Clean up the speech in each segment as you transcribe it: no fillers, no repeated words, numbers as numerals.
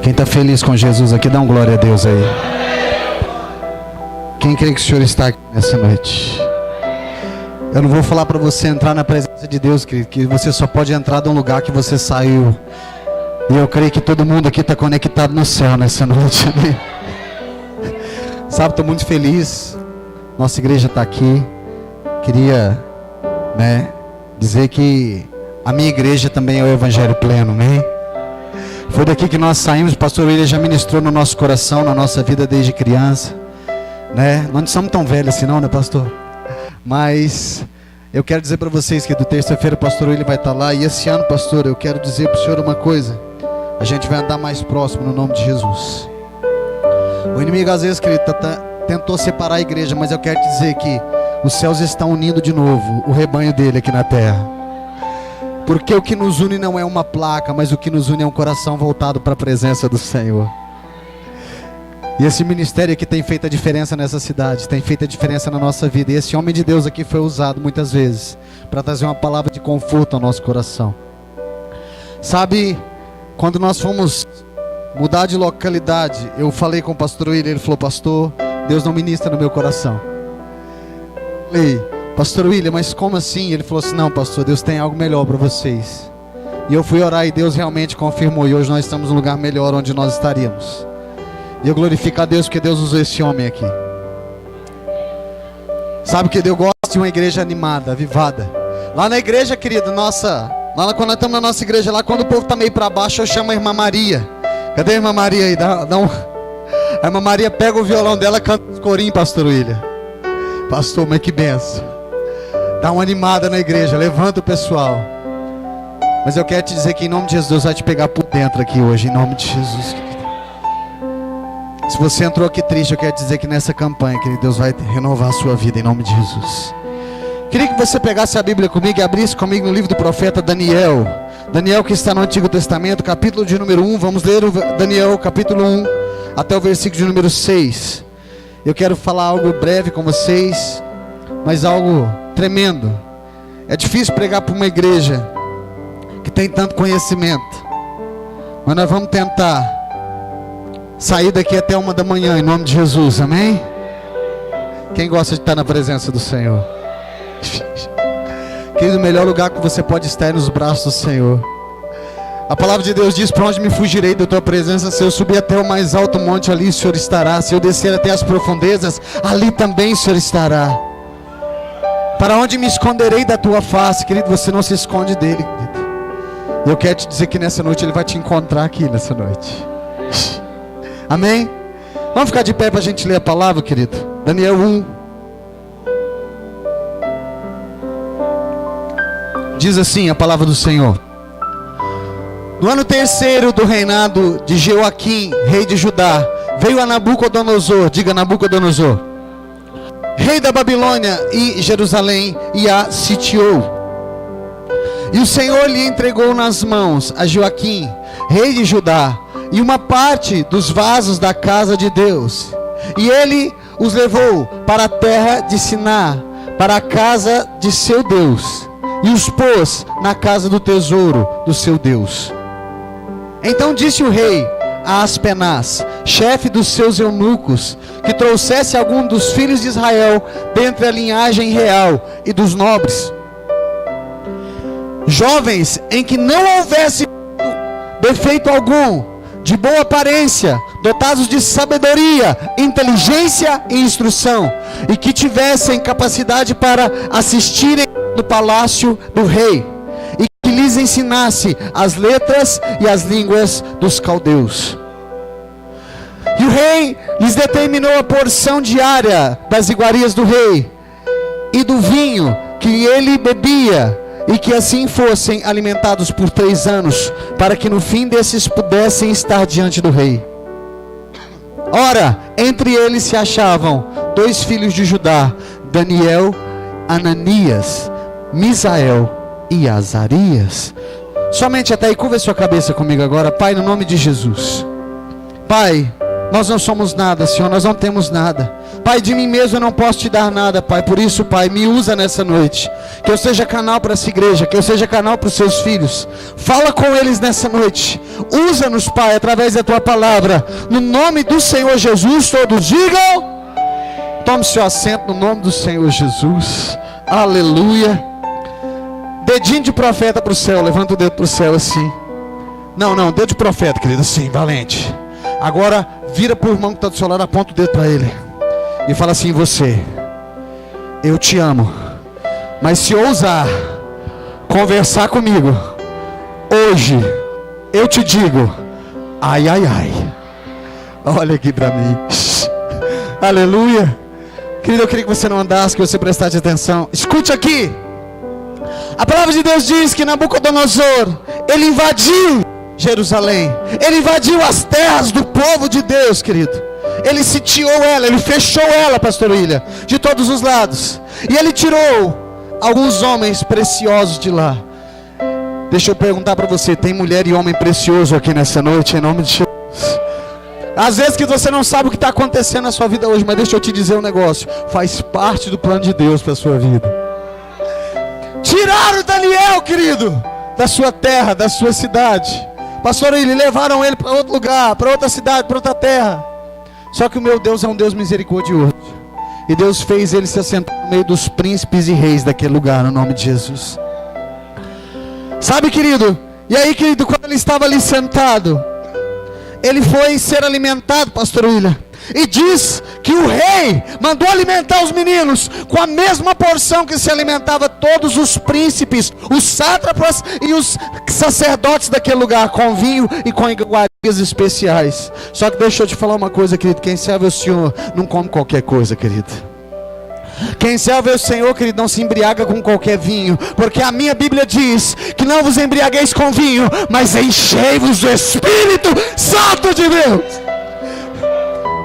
Quem está feliz com Jesus aqui, dá um glória a Deus aí. Quem crê que o Senhor está aqui nessa noite? Eu não vou falar para você entrar na presença de Deus, querido, que você só pode entrar de um lugar que você saiu. E eu creio que todo mundo aqui está conectado no céu nessa noite. Amém? Sabe, estou muito feliz. Nossa igreja está aqui. Queria, dizer que a minha igreja também é o Evangelho pleno, amém? Foi daqui que nós saímos. O pastor William já ministrou no nosso coração, na nossa vida desde criança, Nós não somos tão velhos assim não, pastor? Mas eu quero dizer para vocês que do terça-feira o pastor William vai estar lá. E esse ano, pastor, eu quero dizer para o senhor uma coisa: a gente vai andar mais próximo no nome de Jesus. O inimigo às vezes, querido, tentou separar a igreja, mas eu quero dizer que os céus estão unindo de novo o rebanho dele aqui na terra. Porque o que nos une não é uma placa, mas o que nos une é um coração voltado para a presença do Senhor. E esse ministério aqui tem feito a diferença nessa cidade, tem feito a diferença na nossa vida. E esse homem de Deus aqui foi usado muitas vezes para trazer uma palavra de conforto ao nosso coração. Sabe, quando nós fomos mudar de localidade, eu falei com o pastor William, ele falou: pastor, Deus não ministra no meu coração. Eu falei: pastor William, mas como assim? Ele falou assim: não, pastor, Deus tem algo melhor para vocês. E eu fui orar e Deus realmente confirmou. E hoje nós estamos num lugar melhor onde nós estaríamos. E eu glorifico a Deus porque Deus usou esse homem aqui. Sabe que Deus gosta de uma igreja animada, avivada. Lá na igreja, querido, lá quando nós estamos na nossa igreja, lá quando o povo está meio para baixo, eu chamo a irmã Maria. Cadê a irmã Maria aí? A irmã Maria pega o violão dela e canta os corinhos, pastor William. Pastor, mas que benção. Dá uma animada na igreja, levanta o pessoal. Mas eu quero te dizer que em nome de Jesus, Deus vai te pegar por dentro aqui hoje, em nome de Jesus. Se você entrou aqui triste, eu quero dizer que nessa campanha, querido, Deus vai renovar a sua vida em nome de Jesus. Queria que você pegasse a Bíblia comigo e abrisse comigo no livro do profeta Daniel. Daniel, que está no Antigo Testamento, capítulo de número 1. Vamos ler o Daniel, capítulo 1, até o versículo de número 6. Eu quero falar algo breve com vocês, mas algo tremendo. É difícil pregar para uma igreja que tem tanto conhecimento, mas nós vamos tentar sair daqui até 1 da manhã, em nome de Jesus, amém? Quem gosta de estar na presença do Senhor? Querido, o melhor lugar que você pode estar é nos braços do Senhor. A palavra de Deus diz: para onde me fugirei da tua presença? Se eu subir até o mais alto monte, ali o Senhor estará. Se eu descer até as profundezas, ali também o Senhor estará. Para onde me esconderei da tua face? Querido, você não se esconde dele, querido. E eu quero te dizer que nessa noite ele vai te encontrar aqui nessa noite. Amém? Vamos ficar de pé para a gente ler a palavra, querido. Daniel 1. Diz assim a palavra do Senhor: no ano terceiro do reinado de Jeoaquim, rei de Judá, veio a Nabucodonosor, diga Nabucodonosor, rei da Babilônia e Jerusalém, e a sitiou. E o Senhor lhe entregou nas mãos a Joaquim, rei de Judá, e uma parte dos vasos da casa de Deus. E ele os levou para a terra de Siná, para a casa de seu Deus, e os pôs na casa do tesouro do seu Deus. Então disse o rei a Aspenaz, chefe dos seus eunucos, que trouxesse algum dos filhos de Israel dentre a linhagem real e dos nobres, jovens em que não houvesse defeito algum, de boa aparência, dotados de sabedoria, inteligência e instrução, e que tivessem capacidade para assistirem no palácio do rei, e que lhes ensinasse as letras e as línguas dos caldeus. E o rei lhes determinou a porção diária das iguarias do rei e do vinho que ele bebia, e que assim fossem alimentados por 3 anos, para que no fim desses pudessem estar diante do rei. Ora, entre eles se achavam 2 filhos de Judá, Daniel, Ananias, Misael e Azarias. Somente até aí. Curva sua cabeça comigo agora. Pai, no nome de Jesus. Pai, nós não somos nada, Senhor, nós não temos nada. Pai, de mim mesmo eu não posso te dar nada, Pai. Por isso, Pai, me usa nessa noite. Que eu seja canal para essa igreja, que eu seja canal para os seus filhos. Fala com eles nessa noite. Usa-nos, Pai, através da tua palavra. No nome do Senhor Jesus, todos digam. Tome seu assento no nome do Senhor Jesus. Aleluia. Dedinho de profeta para o céu. Levanta o dedo para o céu assim. Não, dedo de profeta, querido, assim, valente. Agora vira para o irmão que está do seu lado, aponta o dedo para ele e fala assim: você, eu te amo, mas se ousar conversar comigo hoje, eu te digo, ai, ai, ai. Olha aqui para mim. Aleluia. Querido, eu queria que você não andasse, que você prestasse atenção. Escute aqui. A palavra de Deus diz que Nabucodonosor, ele invadiu Jerusalém. Ele invadiu as terras do povo de Deus, querido. Ele sitiou ela, ele fechou ela, pastor William, de todos os lados. E ele tirou alguns homens preciosos de lá. Deixa eu perguntar para você, tem mulher e homem precioso aqui nessa noite, em nome de Jesus? Às vezes que você não sabe o que está acontecendo na sua vida hoje, mas deixa eu te dizer um negócio. Faz parte do plano de Deus para a sua vida. Tiraram Daniel, querido, da sua terra, da sua cidade. Pastor, eles levaram ele para outro lugar, para outra cidade, para outra terra. Só que o meu Deus é um Deus misericordioso. E Deus fez ele se assentar no meio dos príncipes e reis daquele lugar, no nome de Jesus. Sabe, querido? E aí, querido, quando ele estava ali sentado, ele foi ser alimentado, pastor William. E diz que o rei mandou alimentar os meninos com a mesma porção que se alimentava todos os príncipes, os sátrapas e os sacerdotes daquele lugar, com vinho e com iguarias especiais. Só que deixa eu te falar uma coisa, querido. Quem serve ao Senhor não come qualquer coisa, querido. Quem serve ao Senhor, querido, não se embriaga com qualquer vinho, porque a minha Bíblia diz que não vos embriagueis com vinho, mas enchei-vos do Espírito Santo de Deus.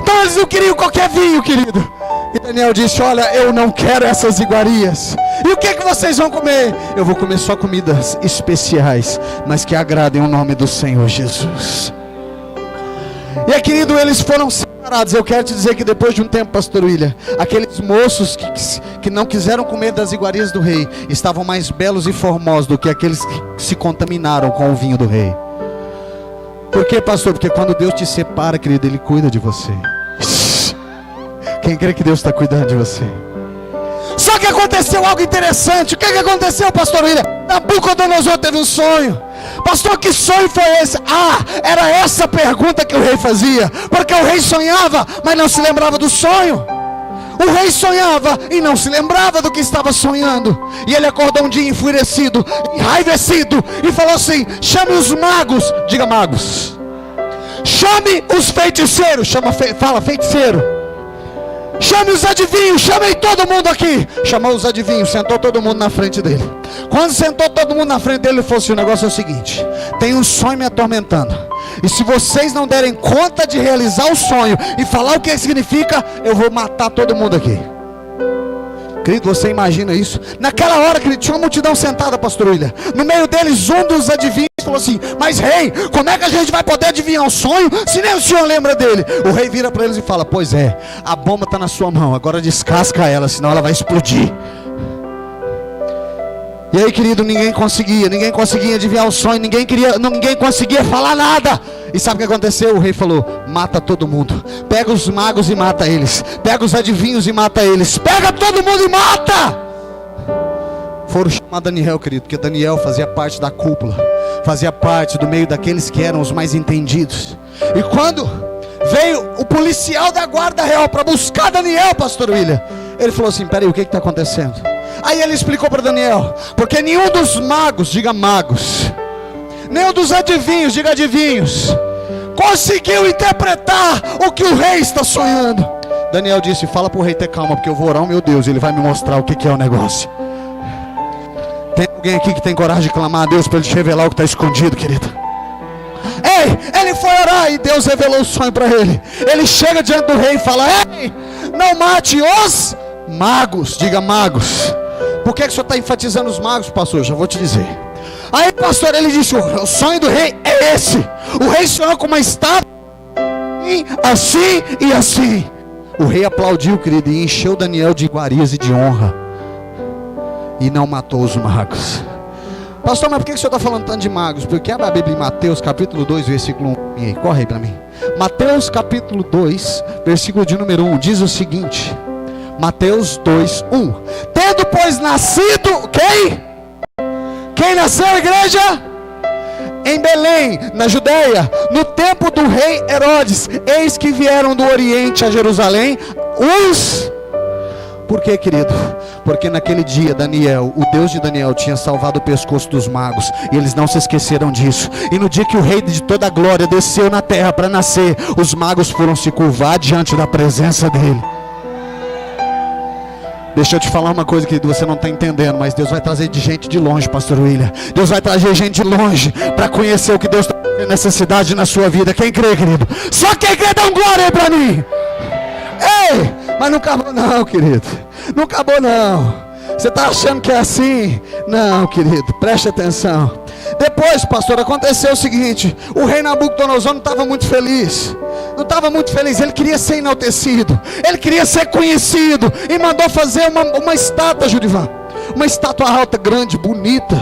Então eles não queriam qualquer vinho, querido. E Daniel disse: olha, eu não quero essas iguarias. E o que vocês vão comer? Eu vou comer só comidas especiais, mas que agradem o nome do Senhor Jesus. E aí, querido, eles foram separados. Eu quero te dizer que depois de um tempo, pastor William, aqueles moços que não quiseram comer das iguarias do rei estavam mais belos e formosos do que aqueles que se contaminaram com o vinho do rei. Por quê, pastor? Porque quando Deus te separa, querido, Ele cuida de você. Quem crê que Deus está cuidando de você? Só que aconteceu algo interessante. O que aconteceu, pastor William? Nabucodonosor teve um sonho. Pastor, que sonho foi esse? Era essa a pergunta que o rei fazia. Porque o rei sonhava, mas não se lembrava do sonho. O rei sonhava e não se lembrava do que estava sonhando. E ele acordou um dia enfurecido, enraivecido, e falou assim: chame os magos. Diga magos. Chame os feiticeiros. Fala feiticeiro. Chame os adivinhos, chamei todo mundo aqui. Chamou os adivinhos, sentou todo mundo na frente dele. Quando sentou todo mundo na frente dele, ele falou assim: o negócio é o seguinte, tem um sonho me atormentando, e se vocês não derem conta de realizar o sonho e falar o que significa, eu vou matar todo mundo aqui. Querido, você imagina isso? Naquela hora, querido, tinha uma multidão sentada, pastor William. No meio deles, um dos adivinhos falou assim: mas rei, como é que a gente vai poder adivinhar o sonho se nem o senhor lembra dele? O rei vira para eles e fala: pois é, a bomba está na sua mão, agora descasca ela, senão ela vai explodir. E aí, querido, ninguém conseguia adivinhar o sonho, ninguém conseguia falar nada. E sabe o que aconteceu? O rei falou: mata todo mundo. Pega os magos e mata eles. Pega os adivinhos e mata eles. Pega todo mundo e mata. Foram chamar Daniel, querido, porque Daniel fazia parte da cúpula, fazia parte do meio daqueles que eram os mais entendidos. E quando veio o policial da guarda real para buscar Daniel, pastor William, ele falou assim: peraí, o que está acontecendo? Aí ele explicou para Daniel: porque nenhum dos magos, diga magos, nenhum dos adivinhos, diga adivinhos, conseguiu interpretar o que o rei está sonhando. Daniel disse: fala para o rei ter calma, porque eu vou orar ao meu Deus, ele vai me mostrar o que é o negócio. Tem alguém aqui que tem coragem de clamar a Deus para Ele te revelar o que está escondido, querido? Ei, ele foi orar e Deus revelou o sonho para ele. Ele chega diante do rei e fala: ei, não mate os magos, diga magos. Por que o senhor está enfatizando os magos, pastor? Eu já vou te dizer. Aí, pastor, ele disse: o sonho do rei é esse. O rei sonhou com uma estátua assim e assim. O rei aplaudiu, querido, e encheu Daniel de iguarias e de honra, e não matou os magos. Pastor, mas por que o senhor está falando tanto de magos? Porque a Bíblia em Mateus capítulo 2, versículo 1. E aí, corre aí para mim. Mateus capítulo 2, versículo de número 1, diz o seguinte. Mateus 2, 1. Tendo, pois, nascido, quem? Quem nasceu, igreja? Em Belém, na Judeia, no tempo do rei Herodes, eis que vieram do Oriente a Jerusalém os... Por quê, querido? Porque naquele dia Daniel, o Deus de Daniel, tinha salvado o pescoço dos magos, e eles não se esqueceram disso. E no dia que o rei de toda a glória desceu na terra para nascer, os magos foram se curvar diante da presença dele. Deixa eu te falar uma coisa, querido, você não está entendendo, mas Deus vai trazer de gente de longe, pastor William. Deus vai trazer gente de longe para conhecer o que Deus está fazendo nessa cidade, na sua vida. Quem crê, querido? Só quem crê, dá um glória aí para mim. Ei, mas não acabou não, querido. Não acabou não. Você está achando que é assim? Não, querido, preste atenção. Depois, pastor, aconteceu o seguinte. O rei Nabucodonosor não estava muito feliz. Não estava muito feliz, ele queria ser enaltecido, ele queria ser conhecido, e mandou fazer uma estátua, Judivan, uma estátua alta, grande, bonita,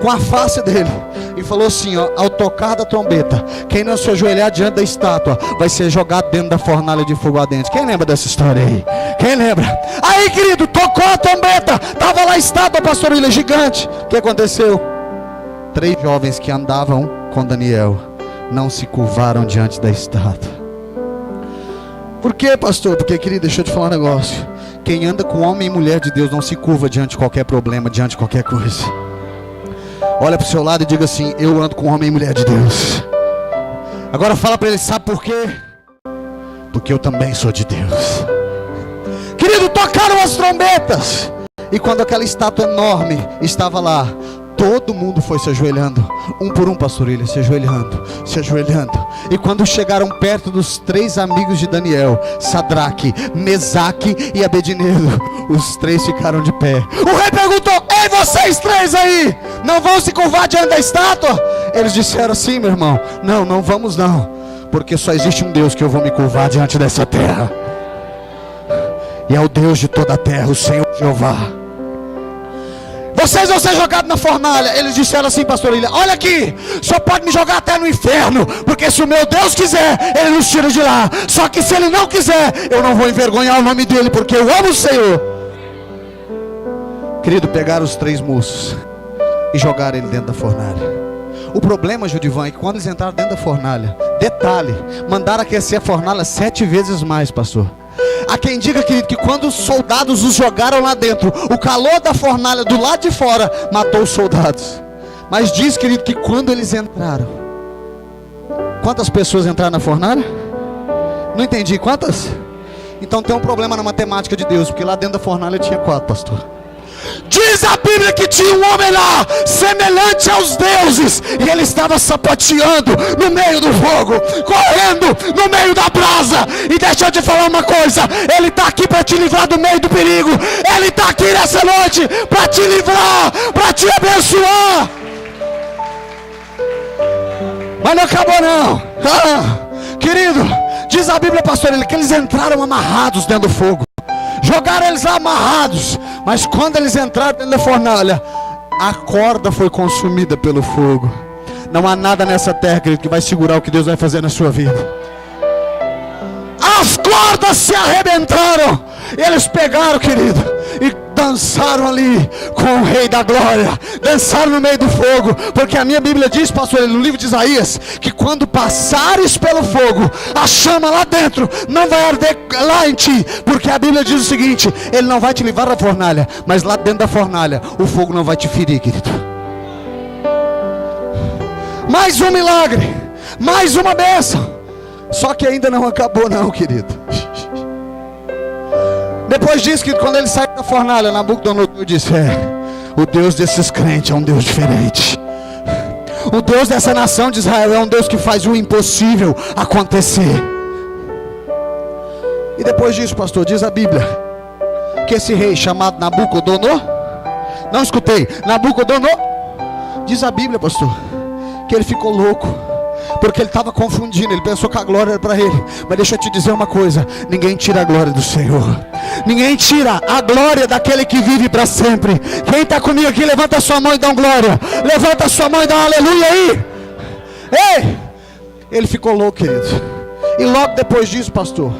com a face dele, e falou assim, ó, ao tocar da trombeta, quem não se ajoelhar diante da estátua, vai ser jogado dentro da fornalha de fogo ardente. Quem lembra dessa história aí? Quem lembra? Aí, querido, tocou a trombeta, estava lá a estátua, pastor William, gigante. O que aconteceu? 3 jovens que andavam com Daniel não se curvaram diante da estátua. Por quê, pastor? Porque, querido, deixa eu te falar um negócio. Quem anda com homem e mulher de Deus não se curva diante de qualquer problema, diante de qualquer coisa. Olha para o seu lado e diga assim: eu ando com homem e mulher de Deus. Agora fala para ele, sabe por quê? Porque eu também sou de Deus. Querido, tocaram as trombetas, e quando aquela estátua enorme estava lá, todo mundo foi se ajoelhando, um por um, pastor William, se ajoelhando, se ajoelhando. E quando chegaram perto dos 3 amigos de Daniel, Sadraque, Mesaque e Abednego, os 3 ficaram de pé. O rei perguntou: ei, vocês 3 aí, não vão se curvar diante da estátua? Eles disseram assim: meu irmão, não vamos não, porque só existe um Deus que eu vou me curvar diante dessa terra, e é o Deus de toda a terra, o Senhor Jeová. Vocês vão ser jogados na fornalha. Eles disseram assim, pastor William: olha aqui, só pode me jogar até no inferno, porque se o meu Deus quiser, Ele nos tira de lá. Só que se Ele não quiser, eu não vou envergonhar o nome dEle, porque eu amo o Senhor. Querido, pegaram os 3 moços e jogaram ele dentro da fornalha. O problema, Judivan, é que quando eles entraram dentro da fornalha, detalhe, mandaram aquecer a fornalha 7 vezes mais, pastor. Há quem diga, querido, que quando os soldados os jogaram lá dentro, o calor da fornalha do lado de fora matou os soldados. Mas diz, querido, que quando eles entraram, quantas pessoas entraram na fornalha? Não entendi, quantas? Então tem um problema na matemática de Deus, porque lá dentro da fornalha tinha 4, pastor. Diz a Bíblia que tinha um homem lá, semelhante aos deuses, e ele estava sapateando no meio do fogo, correndo no meio da brasa. E deixa eu te falar uma coisa: Ele está aqui para te livrar do meio do perigo. Ele está aqui nessa noite para te livrar, para te abençoar. Mas não acabou não. Querido, diz a Bíblia, pastor, que eles entraram amarrados dentro do fogo. Jogaram eles lá amarrados, mas quando eles entraram dentro da fornalha, a corda foi consumida pelo fogo. Não há nada nessa terra, querido, que vai segurar o que Deus vai fazer na sua vida. As cordas se arrebentaram. Eles pegaram, querido, e dançaram ali com o Rei da Glória. Dançaram no meio do fogo. Porque a minha Bíblia diz, pastor, no livro de Isaías, que quando passares pelo fogo, a chama lá dentro não vai arder lá em ti. Porque a Bíblia diz o seguinte: Ele não vai te levar à fornalha, mas lá dentro da fornalha o fogo não vai te ferir, querido. Mais um milagre, mais uma bênção. Só que ainda não acabou não, querido. Depois disso, que quando ele saiu da fornalha, Nabucodonosor disse: o Deus desses crentes é um Deus diferente. O Deus dessa nação de Israel é um Deus que faz o impossível acontecer. E depois disso, pastor, diz a Bíblia que esse rei chamado Nabucodonosor, não escutei, Nabucodonosor, diz a Bíblia, pastor, que ele ficou louco, porque ele estava confundindo. Ele pensou que a glória era para ele. Mas deixa eu te dizer uma coisa: ninguém tira a glória do Senhor. Ninguém tira a glória daquele que vive para sempre. Quem está comigo aqui, levanta a sua mão e dá um glória. Levanta a sua mão e dá um aleluia aí. Ei! Ele ficou louco, querido. E logo depois disso, pastor,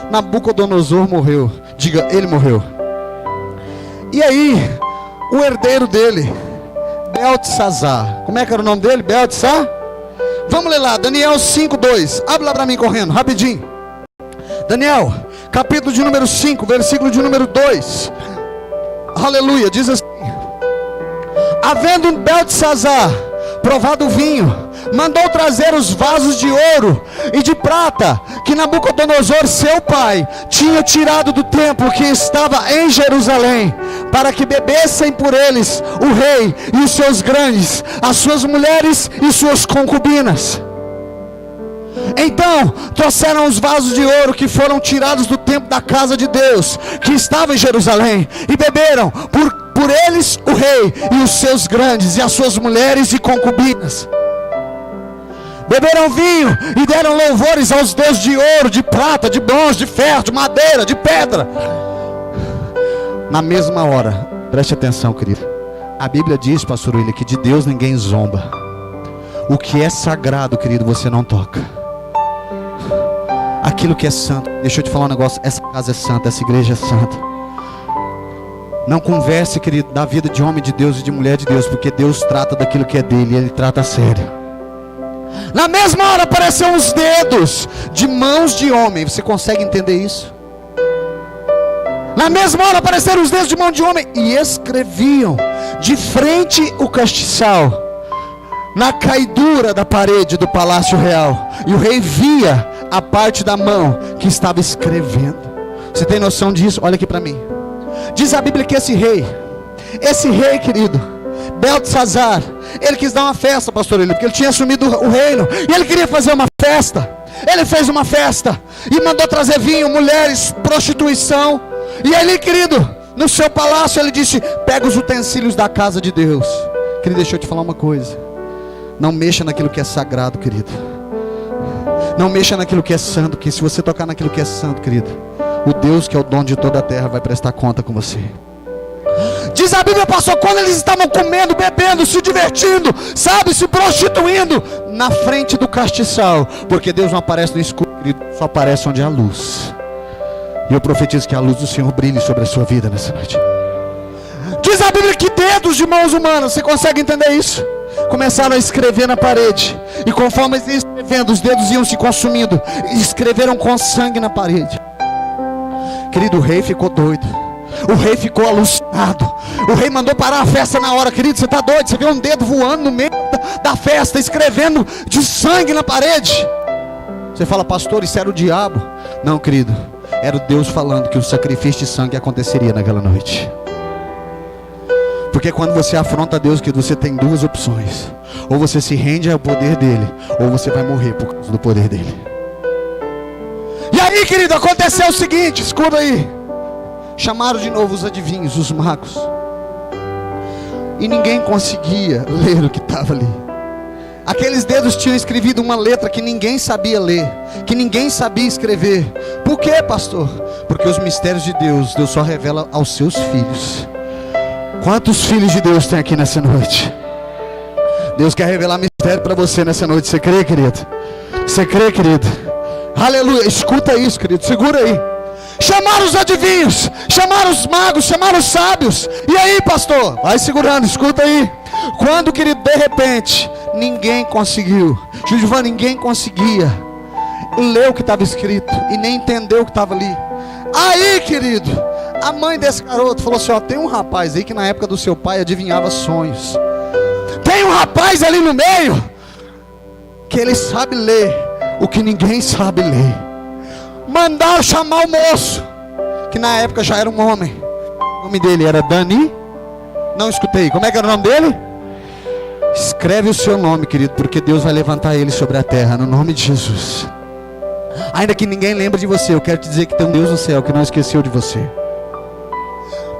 Nabucodonosor morreu. Diga, ele morreu. E aí, o herdeiro dele, Beltesazar. Como é que era o nome dele? Beltesazar? Vamos ler lá, Daniel 5:2. Abre lá para mim correndo, rapidinho. Daniel, capítulo de número 5, versículo de número 2. Aleluia, diz assim: havendo Beltesazar provado o vinho, mandou trazer os vasos de ouro e de prata que Nabucodonosor, seu pai, tinha tirado do templo que estava em Jerusalém, para que bebessem por eles o rei e os seus grandes, as suas mulheres e suas concubinas. Então trouxeram os vasos de ouro que foram tirados do templo da casa de Deus, que estava em Jerusalém, e beberam por eles o rei e os seus grandes, e as suas mulheres e concubinas. Beberam vinho e deram louvores aos deuses de ouro, de prata, de bronze, de ferro, de madeira, de pedra. Na mesma hora, preste atenção, querido, a Bíblia diz, pastor William, que de Deus ninguém zomba. O que é sagrado, querido, você não toca. Aquilo que é santo, deixa eu te falar um negócio, essa casa é santa, essa igreja é santa. Não converse, querido, da vida de homem de Deus e de mulher de Deus, porque Deus trata daquilo que é dele, Ele trata a sério. Na mesma hora apareceram os dedos de mãos de homem. Você consegue entender isso? Na mesma hora apareceram os dedos de mão de homem e escreviam de frente o castiçal, na caidura da parede do palácio real. E o rei via a parte da mão que estava escrevendo. Você tem noção disso? Olha aqui para mim. Diz a Bíblia que esse rei, querido, Beltesazar, ele quis dar uma festa, pastor Eli, porque ele tinha assumido o reino, e ele queria fazer uma festa. Ele fez uma festa, e mandou trazer vinho, mulheres, prostituição. E ali, querido, no seu palácio, ele disse: pega os utensílios da casa de Deus. Querido, deixa eu te falar uma coisa: não mexa naquilo que é sagrado, querido. Não mexa naquilo que é santo, que se você tocar naquilo que é santo, querido, o Deus que é o dono de toda a terra vai prestar conta com você. Diz a Bíblia, pastor, quando eles estavam comendo, bebendo, se divertindo, sabe, se prostituindo, na frente do castiçal, porque Deus não aparece no escuro, querido, só aparece onde há luz. E eu profetizo que a luz do Senhor brilhe sobre a sua vida nessa noite. Diz a Bíblia que dedos de mãos humanas, você consegue entender isso? Começaram a escrever na parede, e conforme eles iam escrevendo, os dedos iam se consumindo, e escreveram com sangue na parede. Querido, o rei ficou doido. O rei ficou alucinado. O rei mandou parar a festa na hora. Querido, você está doido? Você vê um dedo voando no meio da festa, escrevendo de sangue na parede. Você fala: pastor, isso era o diabo? Não, querido, era o Deus falando que o sacrifício de sangue aconteceria naquela noite. Porque quando você afronta Deus, querido, você tem duas opções: ou você se rende ao poder dele, ou você vai morrer por causa do poder dele. E aí, querido, aconteceu o seguinte, escuta aí. Chamaram de novo os adivinhos, os magos, e ninguém conseguia ler o que estava ali. Aqueles dedos tinham escrevido uma letra que ninguém sabia ler, que ninguém sabia escrever. Por quê, pastor? Porque os mistérios de Deus, Deus só revela aos seus filhos. Quantos filhos de Deus tem aqui nessa noite? Deus quer revelar mistério para você nessa noite. Você crê, querido? Você crê, querido? Aleluia, escuta isso, querido, segura aí. Chamaram os adivinhos, chamaram os magos, chamaram os sábios. E aí, pastor? Vai segurando, escuta aí. Quando, querido, de repente, ninguém conseguiu, Giovanni, ninguém conseguia ler o que estava escrito e nem entender o que estava ali. Aí, querido, a mãe desse garoto falou assim: ó, tem um rapaz aí que na época do seu pai adivinhava sonhos. Tem um rapaz ali no meio que ele sabe ler o que ninguém sabe ler. Mandaram chamar o moço, que na época já era um homem. O nome dele era Dani. Não escutei, como é que era o nome dele? Escreve o seu nome, querido, porque Deus vai levantar ele sobre a terra, no nome de Jesus. Ainda que ninguém lembre de você, eu quero te dizer que tem um Deus no céu que não esqueceu de você.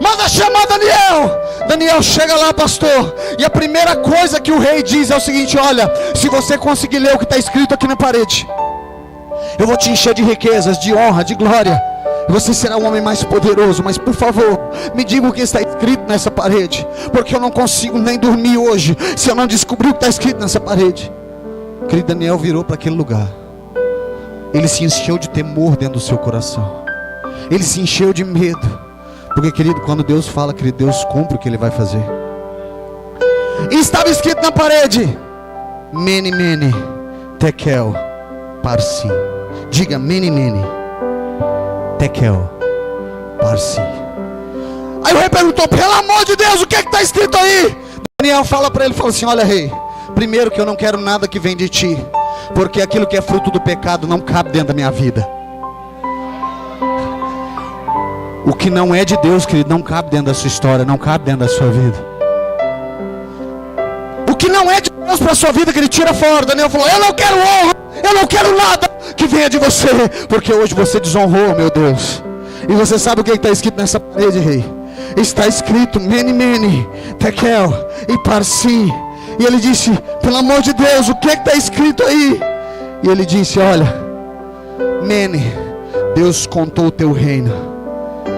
Manda chamar Daniel. Daniel chega lá, pastor, e a primeira coisa que o rei diz é o seguinte: olha, se você conseguir ler o que está escrito aqui na parede, eu vou te encher de riquezas, de honra, de glória, e você será o homem mais poderoso. Mas por favor, me diga o que está escrito nessa parede, porque eu não consigo nem dormir hoje se eu não descobrir o que está escrito nessa parede. Querido, Daniel virou para aquele lugar. Ele se encheu de temor dentro do seu coração. Ele se encheu de medo. Porque, querido, quando Deus fala, querido, Deus cumpre o que Ele vai fazer. E estava escrito na parede: Mene, Mene, Tekel, Parsim. Diga: Mene, Mene, Tekel, Parsim. Aí o rei perguntou: pelo amor de Deus, o que está escrito aí? Daniel fala para ele, fala assim: olha, rei, primeiro que eu não quero nada que vem de ti, porque aquilo que é fruto do pecado não cabe dentro da minha vida. O que não é de Deus, querido, não cabe dentro da sua história, não cabe dentro da sua vida. O que não é de Deus para a sua vida, querido, tira fora. Daniel falou: eu não quero honra, eu não quero nada que venha de você, porque hoje você desonrou, meu Deus. E você sabe o que está escrito nessa parede, rei? Está escrito: Mene, Mene, Tekel e Parsim. E ele disse: pelo amor de Deus, o que está escrito aí? E ele disse: olha, Mene, Deus contou o teu reino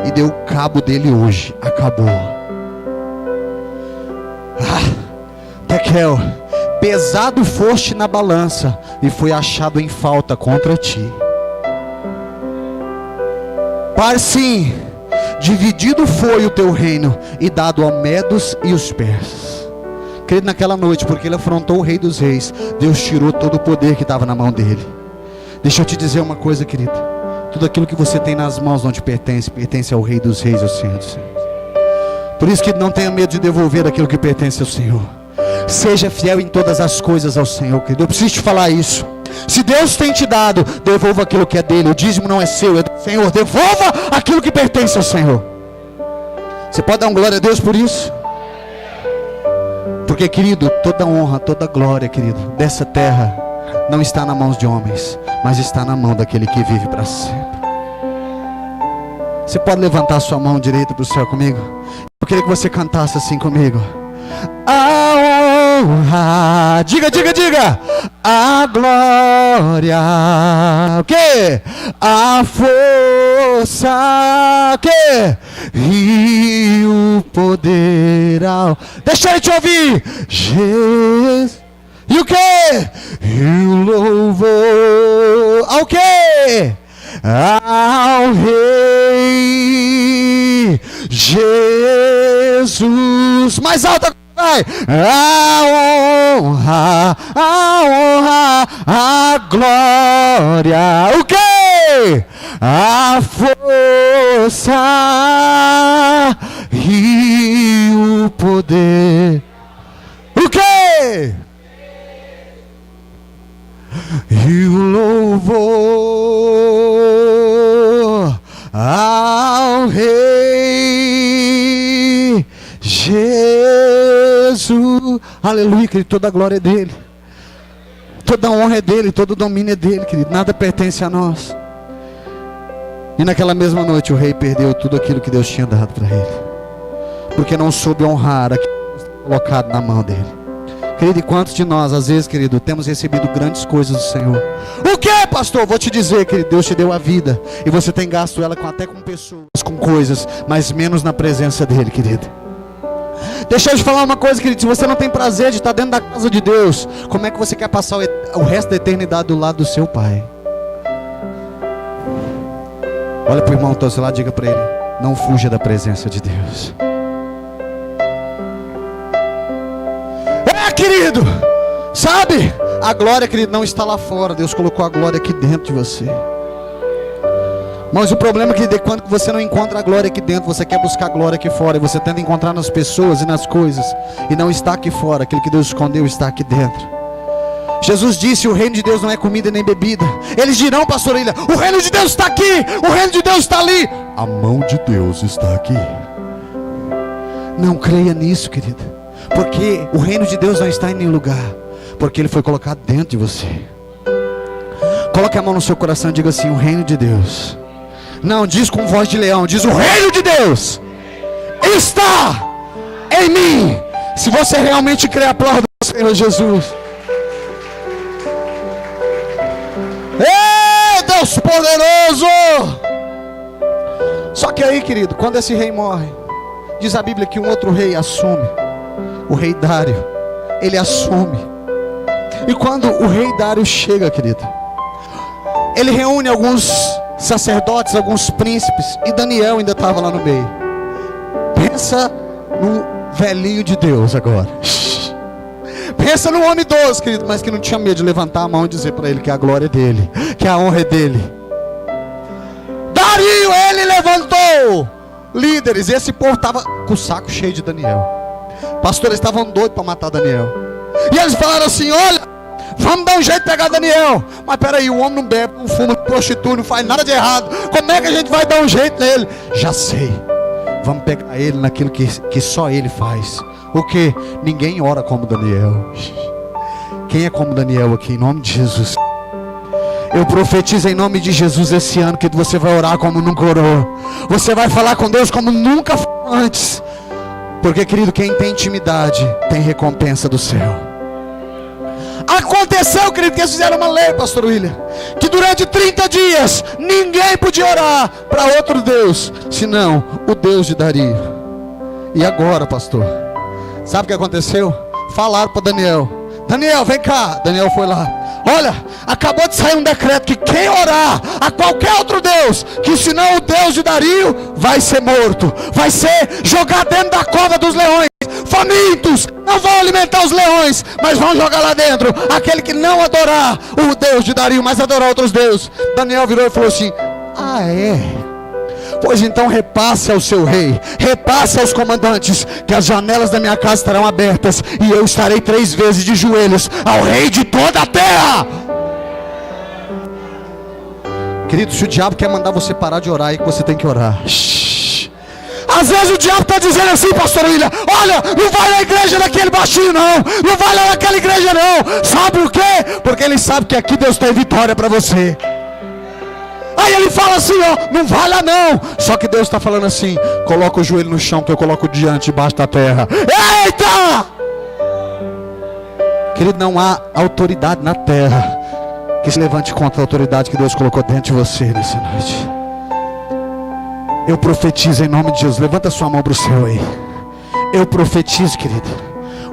e deu cabo dele hoje. Acabou. Tekel, pesado foste na balança e foi achado em falta contra ti. Parsim, dividido foi o teu reino e dado a Medos e os persas. Querido, naquela noite, porque ele afrontou o rei dos reis, Deus tirou todo o poder que estava na mão dele. Deixa eu te dizer uma coisa, querido. Tudo aquilo que você tem nas mãos não te pertence, pertence ao Rei dos Reis, ao Senhor dos Senhores. Por isso que não tenha medo de devolver aquilo que pertence ao Senhor. Seja fiel em todas as coisas ao Senhor, querido. Eu preciso te falar isso. Se Deus tem te dado, devolva aquilo que é dele. O dízimo não é seu, é do Senhor. Devolva aquilo que pertence ao Senhor. Você pode dar um glória a Deus por isso? Porque, querido, toda honra, toda glória, querido, dessa terra não está nas mãos de homens, mas está na mão daquele que vive para sempre. Você pode levantar sua mão direita para o céu comigo? Eu queria que você cantasse assim comigo. A honra, diga, diga, diga. A glória, o quê? A força, o quê? E o poder ao... Deixa eu te ouvir. Jesus. E o que? E o louvor ao que? Ao Rei Jesus. Mais alto, vai. A honra, a glória. O que? A força e o poder. O que? E o louvor ao Rei Jesus. Aleluia, querido. Toda a glória é dele, toda a honra é dele, todo o domínio é dele, querido. Nada pertence a nós. E naquela mesma noite o rei perdeu tudo aquilo que Deus tinha dado para ele, porque não soube honrar aquilo que foi colocado na mão dele. Querido, e quantos de nós, às vezes, querido, temos recebido grandes coisas do Senhor? O que, pastor? Vou te dizer, querido, Deus te deu a vida, e você tem gasto ela até com pessoas, com coisas, mas menos na presença dele, querido. Deixa eu te falar uma coisa, querido. Se você não tem prazer de estar dentro da casa de Deus, como é que você quer passar o resto da eternidade do lado do seu Pai? Olha para o irmão do seu lado, diga para ele: não fuja da presença de Deus. Querido, sabe, a glória, querido, não está lá fora. Deus colocou a glória aqui dentro de você. Mas o problema, querido, é quando você não encontra a glória aqui dentro, você quer buscar a glória aqui fora, e você tenta encontrar nas pessoas e nas coisas, e não está aqui fora. Aquilo que Deus escondeu está aqui dentro. Jesus disse: o reino de Deus não é comida nem bebida. Eles dirão, pastor Ilha, o reino de Deus está aqui, o reino de Deus está ali. A mão de Deus está aqui. Não creia nisso, querido. Porque o reino de Deus não está em nenhum lugar, porque ele foi colocado dentro de você. Coloque a mão no seu coração e diga assim: o reino de Deus. Não diz com voz de leão, diz: o reino de Deus está em mim. Se você realmente crê, aplauda o Senhor Jesus. Ei, Deus poderoso! Só que aí, querido, quando esse rei morre, diz a Bíblia que um outro rei assume. O rei Dário, ele assume. E quando o rei Dário chega, querido, ele reúne alguns sacerdotes, alguns príncipes, e Daniel ainda estava lá no meio. Pensa no velhinho de Deus agora. Pensa no homem idoso, querido, mas que não tinha medo de levantar a mão e dizer para ele que a glória é dele, que a honra é dele. Dario, ele levantou líderes, e esse povo estava com o saco cheio de Daniel. Pastores estavam doidos para matar Daniel. E eles falaram assim: olha, vamos dar um jeito de pegar Daniel. Mas peraí, o homem não bebe, não fuma, não prostitui, não faz nada de errado. Como é que a gente vai dar um jeito nele? Já sei, vamos pegar ele naquilo que só ele faz. O que? Ninguém ora como Daniel. Quem é como Daniel aqui? Em nome de Jesus. Eu profetizo em nome de Jesus esse ano que você vai orar como nunca orou. Você vai falar com Deus como nunca falou antes. Porque, querido, quem tem intimidade tem recompensa do céu. Aconteceu, querido, que eles fizeram uma lei, pastor William, que durante 30 dias ninguém podia orar para outro Deus, senão o Deus de Dario. E agora, pastor, sabe o que aconteceu? Falaram para Daniel: Daniel, vem cá. Daniel foi lá. Olha, acabou de sair um decreto que quem orar a qualquer outro Deus, que senão o Deus de Dario, vai ser morto, vai ser jogado dentro da cova dos leões. Famintos, não vão alimentar os leões, mas vão jogar lá dentro aquele que não adorar o Deus de Dario, mas adorar outros deuses. Daniel virou e falou assim: ah, é? Pois então repasse ao seu rei, repasse aos comandantes, que as janelas da minha casa estarão abertas, e eu estarei 3 vezes de joelhos ao rei de toda a terra. Querido, se o diabo quer mandar você parar de orar, é que você tem que orar. Às vezes o diabo está dizendo assim, pastor William: olha, não vai na igreja daquele baixinho não, não vai lá naquela igreja não. Sabe o quê? Porque ele sabe que aqui Deus tem vitória para você. Aí ele fala assim, ó, não vai lá não. Só que Deus está falando assim: coloca o joelho no chão que eu coloco diante, debaixo da terra. Eita! Querido, não há autoridade na terra que se levante contra a autoridade que Deus colocou dentro de você nessa noite. Eu profetizo em nome de Jesus. Levanta sua mão para o céu aí. Eu profetizo, querido,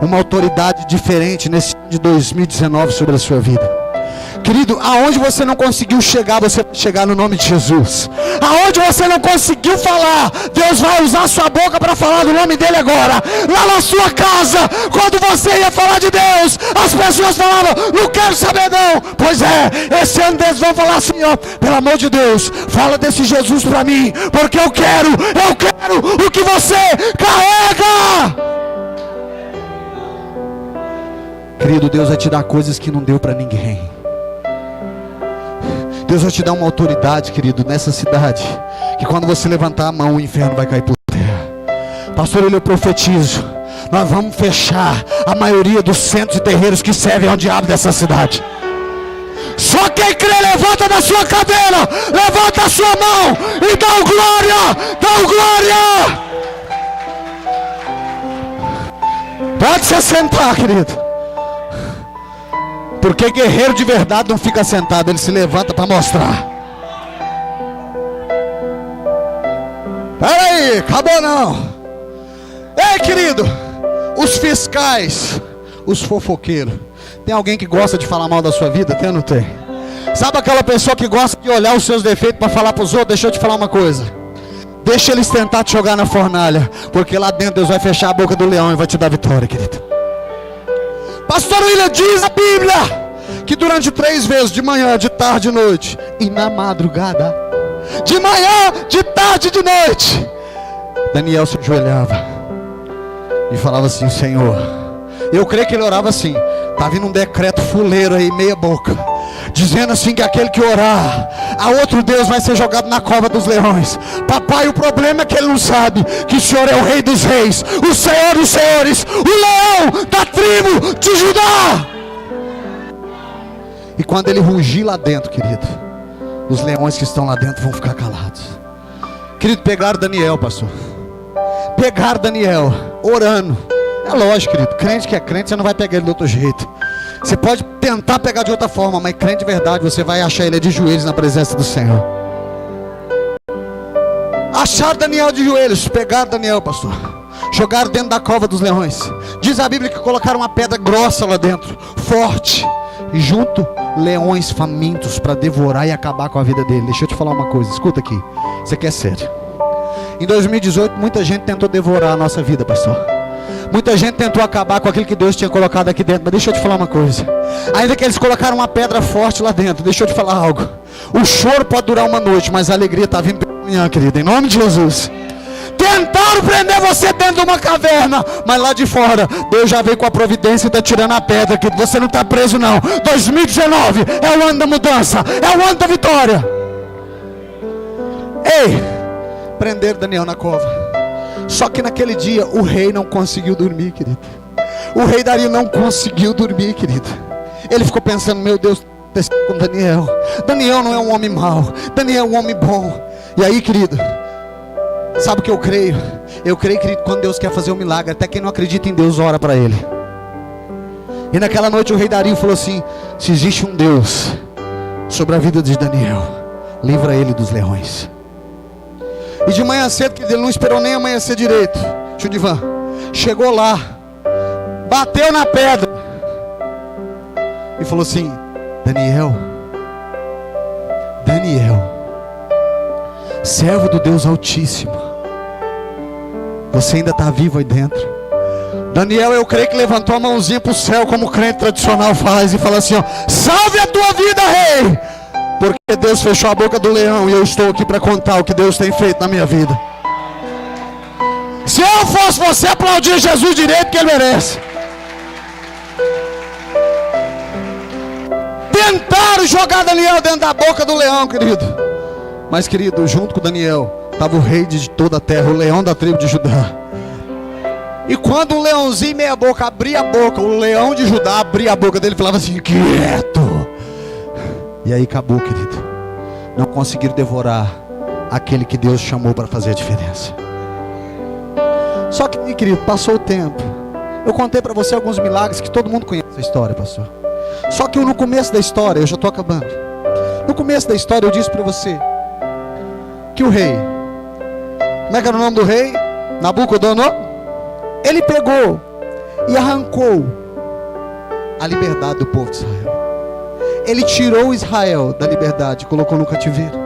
uma autoridade diferente nesse ano de 2019 sobre a sua vida. Querido, aonde você não conseguiu chegar, você vai chegar no nome de Jesus. Aonde você não conseguiu falar, Deus vai usar a sua boca para falar do nome dele agora. Lá na sua casa, quando você ia falar de Deus, as pessoas falavam: não quero saber não. Pois é, esse ano Deus vai falar assim, ó: pelo amor de Deus, fala desse Jesus para mim, porque eu quero o que você carrega. Querido, Deus vai te dar coisas que não deu para ninguém. Deus vai te dar uma autoridade, querido, nessa cidade, que quando você levantar a mão, o inferno vai cair por terra. Pastor, eu profetizo: nós vamos fechar a maioria dos centros e terreiros que servem ao diabo dessa cidade. Só quem crê, levanta da sua cadeira, levanta a sua mão e dá glória, dá glória. Pode se sentar, querido. Porque guerreiro de verdade não fica sentado, ele se levanta para mostrar. Peraí, acabou não. Ei, querido, os fiscais, os fofoqueiros. Tem alguém que gosta de falar mal da sua vida? Tem ou não tem? Sabe aquela pessoa que gosta de olhar os seus defeitos para falar para os outros? Deixa eu te falar uma coisa: deixa eles tentar te jogar na fornalha, porque lá dentro Deus vai fechar a boca do leão e vai te dar vitória, querido. Pastor William, diz a Bíblia que durante 3 vezes, de manhã, de tarde e de noite, e na madrugada, de manhã, de tarde e de noite, Daniel se ajoelhava e falava assim: Senhor, eu creio que ele orava assim. Está vindo um decreto fuleiro aí, meia boca, dizendo assim que aquele que orar a outro Deus vai ser jogado na cova dos leões. Papai, o problema é que ele não sabe que o Senhor é o Rei dos Reis, o Senhor dos Senhores, o leão da tribo de Judá. E quando ele rugir lá dentro, querido, os leões que estão lá dentro vão ficar calados. Querido, pegaram Daniel, pastor. pegar Daniel orando. É lógico, querido, crente que é crente, você não vai pegar ele de outro jeito. Você pode tentar pegar de outra forma, mas crente de verdade, você vai achar ele de joelhos na presença do Senhor. Acharam Daniel de joelhos, pegaram Daniel, pastor, jogaram dentro da cova dos leões. Diz a Bíblia que colocaram uma pedra grossa lá dentro, forte, e junto leões famintos para devorar e acabar com a vida dele. Deixa eu te falar uma coisa, escuta aqui, isso aqui é sério. Em 2018 muita gente tentou devorar a nossa vida, pastor. Muita gente tentou acabar com aquilo que Deus tinha colocado aqui dentro. Mas deixa eu te falar uma coisa. Ainda que eles colocaram uma pedra forte lá dentro, deixa eu te falar algo. O choro pode durar uma noite, mas a alegria está vindo pela manhã, querido, em nome de Jesus. Tentaram prender você dentro de uma caverna, mas lá de fora Deus já veio com a providência e está tirando a pedra, que você não está preso não. 2019 é o ano da mudança, é o ano da vitória. Ei, prenderam Daniel na cova. Só que naquele dia o rei não conseguiu dormir, querido. O rei Dario não conseguiu dormir, querido. Ele ficou pensando, meu Deus, com Daniel. Daniel não é um homem mau, Daniel é um homem bom. E aí, querido, sabe o que eu creio? Eu creio, querido, quando Deus quer fazer um milagre, até quem não acredita em Deus ora para ele. E naquela noite o rei Dario falou assim: se existe um Deus sobre a vida de Daniel, livra ele dos leões. E de manhã cedo, querido, ele não esperou nem amanhecer direito. Chudivan chegou lá, bateu na pedra e falou assim: Daniel, servo do Deus Altíssimo, você ainda está vivo aí dentro? Daniel, eu creio que levantou a mãozinha para o céu, como o crente tradicional faz, e fala assim: ó, salve a tua vida, rei, porque Deus fechou a boca do leão e eu estou aqui para contar o que Deus tem feito na minha vida. Se eu fosse você, aplaudir Jesus direito, que ele merece. Tentaram jogar Daniel dentro da boca do leão, querido. Mas, querido, junto com Daniel estava o rei de toda a terra, o leão da tribo de Judá. E quando o leãozinho meia boca abria a boca, o leão de Judá abria a boca dele e falava assim: quieto. E aí acabou, querido. Não conseguiram devorar aquele que Deus chamou para fazer a diferença. Só que, querido, passou o tempo. Eu contei para você alguns milagres que todo mundo conhece a história, pastor. Só que no começo da história, eu já estou acabando. No começo da história eu disse para você que o rei, como é que era o nome do rei? Nabucodonosor. Ele pegou e arrancou a liberdade do povo de Israel. Ele tirou Israel da liberdade e colocou no cativeiro.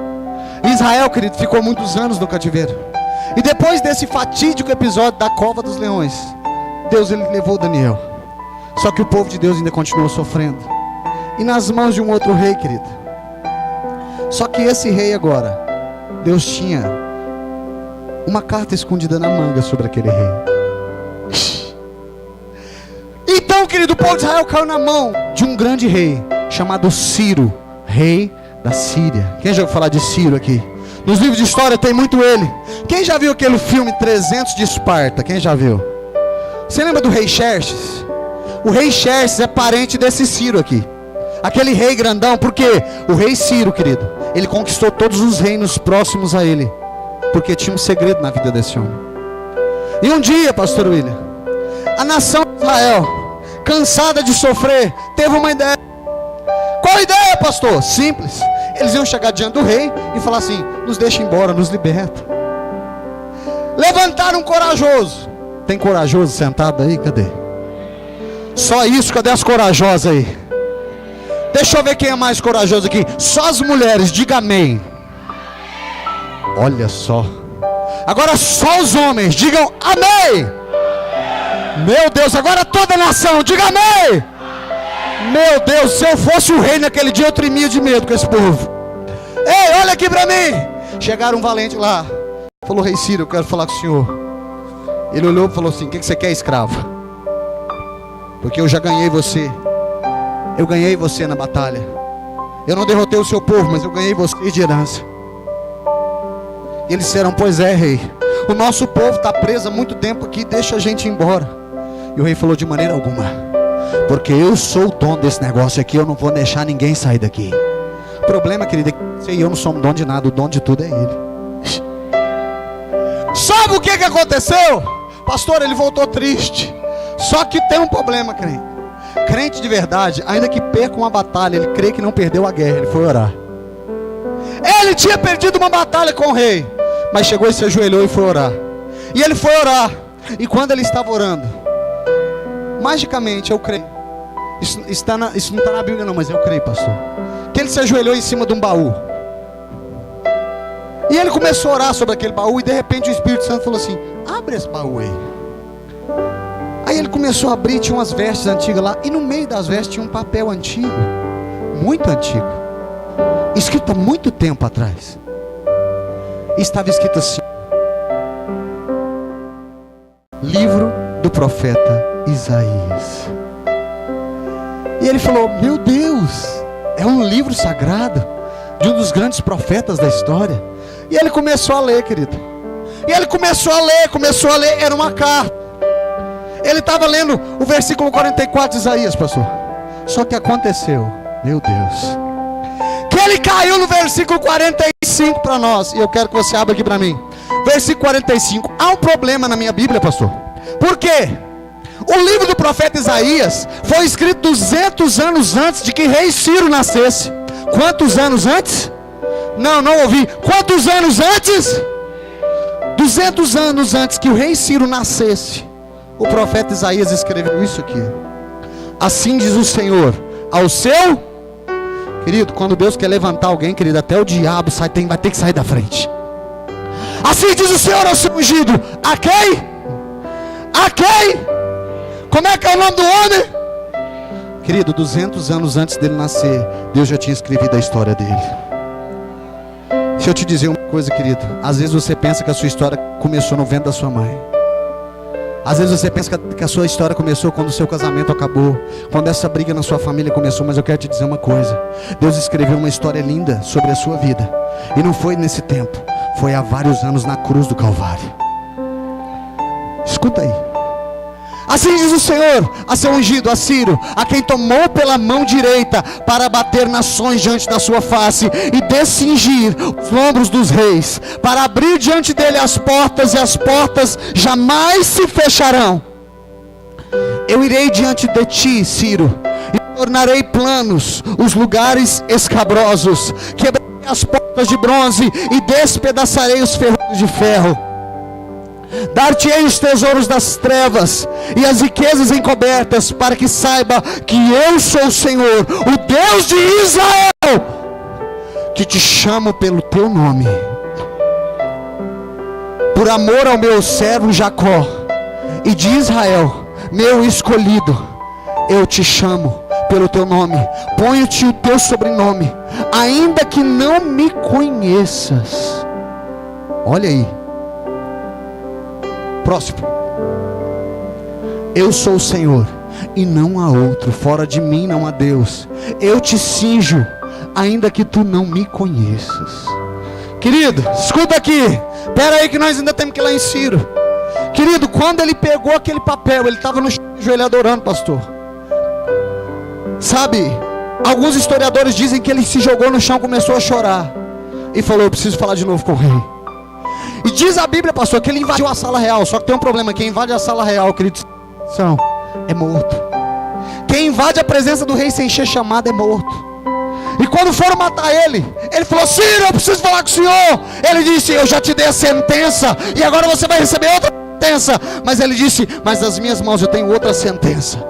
Israel, querido, ficou muitos anos no cativeiro. E depois desse fatídico episódio da cova dos leões, Deus ele levou Daniel. Só que o povo de Deus ainda continuou sofrendo. E nas mãos de um outro rei, querido. Só que esse rei agora, Deus tinha uma carta escondida na manga sobre aquele rei. Então, querido, o povo de Israel caiu na mão de um grande rei chamado Ciro, rei da Síria. Quem já ouviu falar de Ciro aqui? Nos livros de história tem muito ele. Quem já viu aquele filme 300 de Esparta? Quem já viu? Você lembra do rei Xerxes? O rei Xerxes é parente desse Ciro aqui. Aquele rei grandão, porque o rei Ciro, querido, ele conquistou todos os reinos próximos a ele, porque tinha um segredo na vida desse homem. E um dia, pastor William, a nação de Israel, cansada de sofrer, teve uma ideia. Qual a ideia, pastor? Simples. Eles iam chegar diante do rei e falar assim: nos deixa embora, nos liberta. Levantaram um corajoso. Tem corajoso sentado aí? Cadê? Só isso, cadê as corajosas aí? Deixa eu ver quem é mais corajoso aqui. Só as mulheres, diga amém. Olha só. Agora só os homens, digam amém. Meu Deus, agora toda a nação, diga amém. Meu Deus, se eu fosse o rei naquele dia, eu tremia de medo com esse povo. Ei, olha aqui pra mim. Chegaram um valente lá. Falou: rei Ciro, eu quero falar com o senhor. Ele olhou e falou assim: o que você quer, escravo? Porque eu já ganhei você. Eu ganhei você na batalha. Eu não derrotei o seu povo, mas eu ganhei você de herança. E eles disseram: pois é, rei, o nosso povo está preso há muito tempo aqui, deixa a gente ir embora. E o rei falou: de maneira alguma, porque eu sou o dono desse negócio aqui, eu não vou deixar ninguém sair daqui. O problema, querido, é que você e eu não somos dono de nada, o dono de tudo é ele. Só Sabe o que aconteceu? Pastor, ele voltou triste. Só que tem um problema, crente. Crente de verdade, ainda que perca uma batalha, ele crê que não perdeu a guerra, ele foi orar. Ele tinha perdido uma batalha com o rei, mas chegou e se ajoelhou e foi orar. E ele foi orar. E quando ele estava orando, magicamente, eu creio, isso não está na Bíblia não, mas eu creio, pastor, que ele se ajoelhou em cima de um baú. E ele começou a orar sobre aquele baú. E de repente o Espírito Santo falou assim: abre esse baú aí. Aí ele começou a abrir, tinha umas vestes antigas lá. E no meio das vestes tinha um papel antigo, muito antigo, escrito há muito tempo atrás. E estava escrito assim: livro do profeta Isaías. E ele falou: meu Deus, é um livro sagrado de um dos grandes profetas da história. E ele começou a ler, querido. E ele começou a ler, era uma carta. Ele estava lendo o versículo 44 de Isaías, pastor. Só que aconteceu, meu Deus, que ele caiu no versículo 45 para nós. E eu quero que você abra aqui para mim. Versículo 45. Há um problema na minha Bíblia, pastor. Por quê? O livro do profeta Isaías foi escrito 200 anos antes de que rei Ciro nascesse. Quantos anos antes? Não ouvi. Quantos anos antes? 200 anos antes que o rei Ciro nascesse, o profeta Isaías escreveu isso aqui: assim diz o Senhor ao seu... Querido, quando Deus quer levantar alguém, querido, até o diabo vai ter que sair da frente. Assim diz o Senhor ao seu ungido. A quem? A quem? Como é que é o nome do homem? Querido, 200 anos antes dele nascer, Deus já tinha escrevido a história dele. Deixa eu te dizer uma coisa, querido. Às vezes você pensa que a sua história começou no ventre da sua mãe. Às vezes você pensa que a sua história começou quando o seu casamento acabou, quando essa briga na sua família começou. Mas eu quero te dizer uma coisa: Deus escreveu uma história linda sobre a sua vida. E não foi nesse tempo, foi há vários anos na cruz do Calvário. Escuta aí. Assim diz o Senhor a seu ungido, a Ciro, a quem tomou pela mão direita para bater nações diante da sua face e descingir os lombros dos reis, para abrir diante dele as portas, e as portas jamais se fecharão. Eu irei diante de ti, Ciro, e tornarei planos os lugares escabrosos, quebrarei as portas de bronze e despedaçarei os ferros de ferro. Dar-te-ei os tesouros das trevas e as riquezas encobertas, para que saiba que eu sou o Senhor, o Deus de Israel, que te chamo pelo teu nome. Por amor ao meu servo Jacó e de Israel, meu escolhido, eu te chamo pelo teu nome. Ponho-te o teu sobrenome, ainda que não me conheças. Olha aí. Próximo. Eu sou o Senhor e não há outro, fora de mim não há Deus. Eu te cinjo, ainda que tu não me conheças. Querido, escuta aqui. Espera aí que nós ainda temos que ir lá em Ciro. Querido, quando ele pegou aquele papel, ele estava no chão ajoelhado orando, pastor. Sabe, alguns historiadores dizem que ele se jogou no chão, começou a chorar e falou: eu preciso falar de novo com o rei. E diz a Bíblia, pastor, que ele invadiu a sala real. Só que tem um problema: quem invade a sala real, queridos, é morto. Quem invade a presença do rei sem ser chamado é morto. E quando foram matar ele, ele falou: Ciro, eu preciso falar com o senhor. Ele disse: eu já te dei a sentença, e agora você vai receber outra sentença. Mas ele disse: mas nas minhas mãos eu tenho outra sentença.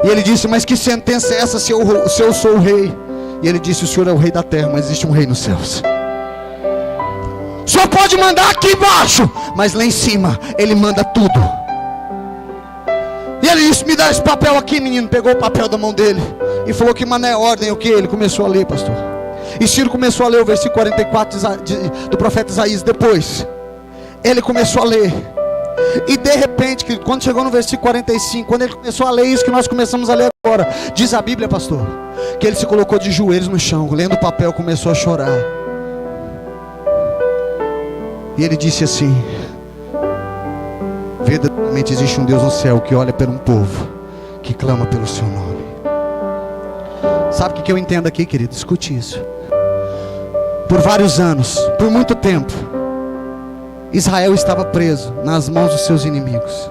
E ele disse: mas que sentença é essa, se eu sou o rei? E ele disse: o senhor é o rei da terra, mas existe um rei nos céus. O senhor pode mandar aqui embaixo, mas lá em cima ele manda tudo. E ele disse: me dá esse papel aqui, menino. Pegou o papel da mão dele e falou: que mané ordem o que? Ele começou a ler, pastor. E Ciro começou a ler o versículo 44 do profeta Isaías. Depois ele começou a ler. E de repente, quando chegou no versículo 45, quando ele começou a ler isso que nós começamos a ler agora, diz a Bíblia, pastor, que ele se colocou de joelhos no chão, lendo o papel, começou a chorar. E ele disse assim: verdadeiramente existe um Deus no céu que olha por um povo que clama pelo seu nome. Sabe o que eu entendo aqui, querido? Escute isso. Por vários anos, por muito tempo, Israel estava preso nas mãos dos seus inimigos.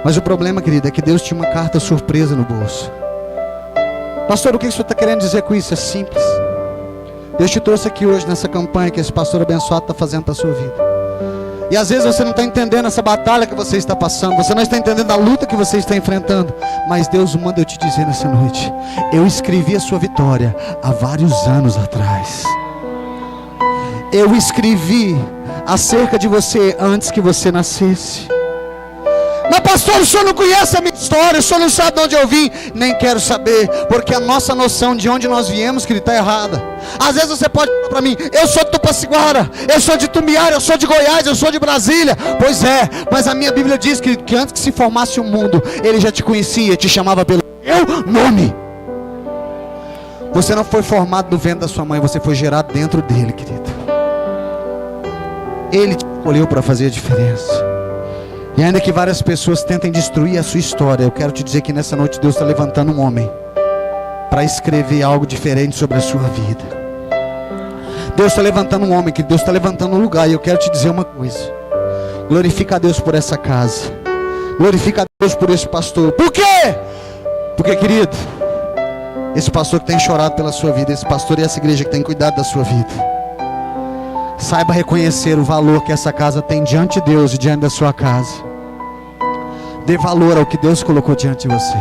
Mas o problema, querido, é que Deus tinha uma carta surpresa no bolso. Pastor, o que o senhor está querendo dizer com isso? É simples. Deus te trouxe aqui hoje nessa campanha que esse pastor abençoado está fazendo para a sua vida. E às vezes você não está entendendo essa batalha que você está passando. Você não está entendendo a luta que você está enfrentando. Mas Deus manda eu te dizer nessa noite: eu escrevi a sua vitória há vários anos atrás. Eu escrevi acerca de você antes que você nascesse. Mas pastor, o senhor não conhece a minha história, o senhor não sabe de onde eu vim. Nem quero saber, porque a nossa noção de onde nós viemos, que ele está errada. Às vezes você pode falar para mim: eu sou de Tupaciguara, eu sou de Tumbiara, eu sou de Goiás, eu sou de Brasília. Pois é, mas a minha Bíblia diz que antes que se formasse o mundo, ele já te conhecia, te chamava pelo teu nome. Você não foi formado no ventre da sua mãe, você foi gerado dentro dele, querido. Ele te escolheu para fazer a diferença. E ainda que várias pessoas tentem destruir a sua história, eu quero te dizer que nessa noite Deus está levantando um homem para escrever algo diferente sobre a sua vida. Deus está levantando um homem, que Deus está levantando um lugar. E eu quero te dizer uma coisa: glorifica a Deus por essa casa, glorifica a Deus por esse pastor. Por quê? Porque, querido, esse pastor que tem chorado pela sua vida, esse pastor e essa igreja que tem cuidado da sua vida, saiba reconhecer o valor que essa casa tem diante de Deus e diante da sua casa. Dê valor ao que Deus colocou diante de você.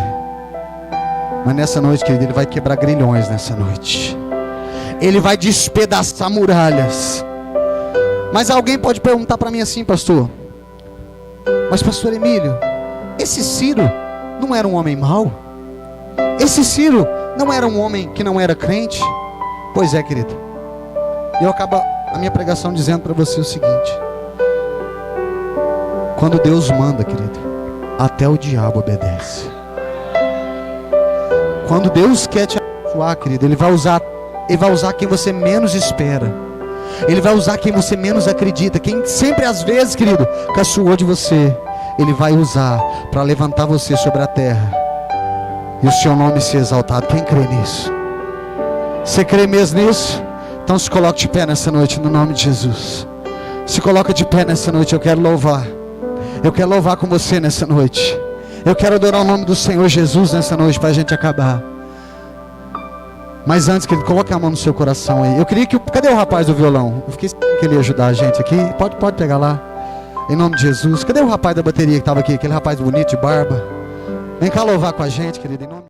Mas nessa noite, querido, ele vai quebrar grilhões nessa noite. Ele vai despedaçar muralhas. Mas alguém pode perguntar para mim assim: pastor, mas pastor Emílio, esse Ciro não era um homem mau? Esse Ciro não era um homem que não era crente? Pois é, querido. E eu acabo a minha pregação dizendo para você o seguinte: quando Deus manda, querido, até o diabo obedece. Quando Deus quer te abençoar, querido, Ele vai usar quem você menos espera. Ele vai usar quem você menos acredita. Quem sempre às vezes, querido, caçoou de você, Ele vai usar para levantar você sobre a terra e o seu nome ser exaltado. Quem crê nisso? Você crê mesmo nisso? Então se coloque de pé nessa noite, no nome de Jesus. Se coloca de pé nessa noite. Eu quero louvar. Eu quero louvar com você nessa noite. Eu quero adorar o nome do Senhor Jesus nessa noite, para a gente acabar. Mas antes, que ele coloque a mão no seu coração aí. Eu queria que... Cadê o rapaz do violão? Eu fiquei sabendo que ele ia ajudar a gente aqui. Pode pegar lá. Em nome de Jesus. Cadê o rapaz da bateria que estava aqui? Aquele rapaz bonito de barba. Vem cá louvar com a gente, querido. Em nome...